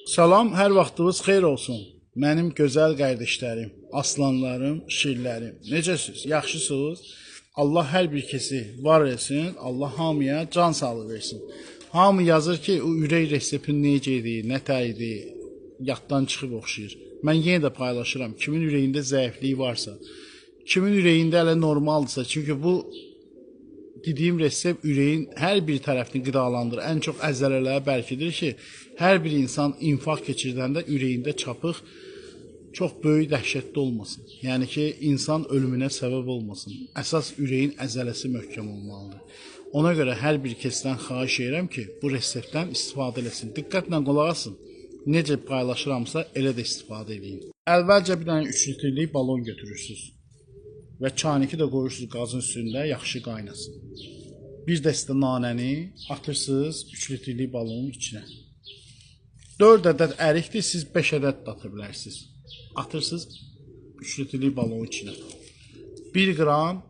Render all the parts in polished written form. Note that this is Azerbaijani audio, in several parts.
Salam, hər vaxtınız xeyir olsun. Mənim gözəl qardaşlarım, aslanlarım, şirlərim. Necəsiz? Yaxşısınız? Allah hər bir kəsi var etsin. Allah hamıya can sağlığı versin. Hamı yazır ki, o ürək reseptini necə idi, nə tər idi, yaddan çıxıb oxşayır. Mən yenə də paylaşıram. Kimin ürəyində zəifliyi varsa, kimin ürəyində hələ normaldırsa, çünki bu dediyim resept ürəyin hər bir tərəfini qidalandırır. Ən çox əzələlərə bəlkidir ki, hər bir insan infarkt keçirdəndə ürəyində çapıq çox böyük dəhşətli olmasın. Yəni ki, insan ölümünə səbəb olmasın. Əsas ürəyin əzələsi möhkəm olmalıdır. Ona görə hər bir kəsdən xahiş edirəm ki, bu reseptdən istifadə eləsin. Diqqətlə qulaq asın. Necə paylaşıramsa elə də istifadə edin. Əvvəlcə bir dənə 3 litrlik balon götürürsünüz və çaynikı da qoyursunuz qazın üstündə, yaxşı qaynasın. Bir dəstə nanəni atırsınız 3 litrlik balonun içinə. 4 ədəd ərikdir, siz 5 ədəd də ata bilərsiniz. Atırsınız 3 litrlik balonun içinə. 1 qram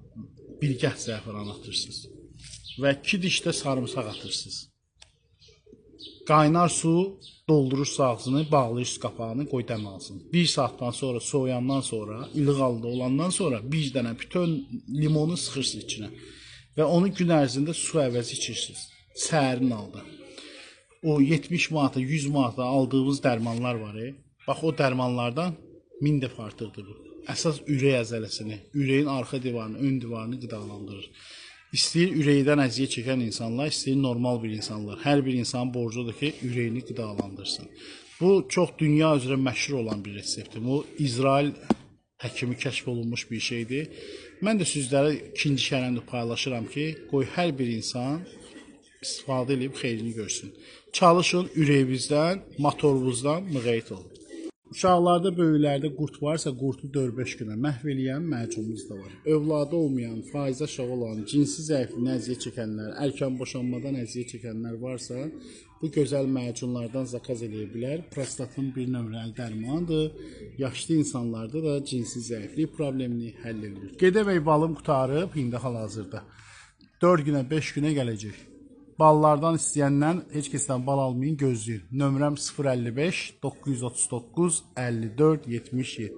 bilgəh zəfəran atırsınız və 2 diş də sarımsaq atırsınız. Qaynar su doldurursunuz ağzını, bağlayırsınız qapağını, qoy dəm alsın. 1 saatdan sonra, soğuyandan sonra, ilıq halda olandan sonra bir dənə bütün limonu sıxırsınız içinə və onu gün ərzində su əvəzi içirsiniz. Səhərin halda. O 70 manata, 100 manata aldığınız dərmanlar var. Bax o dərmanlardan 1000 dəfə artıqdır bu. Əsas ürək əzələsini, ürəyin arxa divarını, ön divarını qidalandırır. İstəyir ürəkdən əziyyət çəkən insanlar, istəyir normal bir insanlar. Hər bir insanın borcudur ki, ürəyini qidalandırsın. Bu çox dünya üzrə məşhur olan bir reseptdir. Bu İsrail həkimi kəşf olunmuş bir şeydir. Mən də sizlərə ikinci kərəmdə paylaşıram ki, qoy hər bir insan istifadə edib xeyrini görsün. Çalışın ürəyinizdən, motorunuzdan müğayət olun. Uşaqlarda, böyüklərdə qurt varsa, qurtu 4-5 günə məhv eləyən məcunumuz da var. Övladı olmayan, faizə aşağı olan, cinsi zəifliyindən əziyyət çəkənlər, erkən boşanmadan əziyyət çəkənlər varsa, bu gözəl məcunlardan zakaz eləyə bilər. Prostatın bir nömrəli dərmanıdır. Yaşlı insanlarda da cinsi zəiflik problemini həll edilir. Gedəvək balım qutarıb, indi hal-hazırda 4 günə, 5 günə gələcək. Ballardan istəyəndən heç kəsdən bal almayın, gözləyin. Nömrəm 055 939 54 77.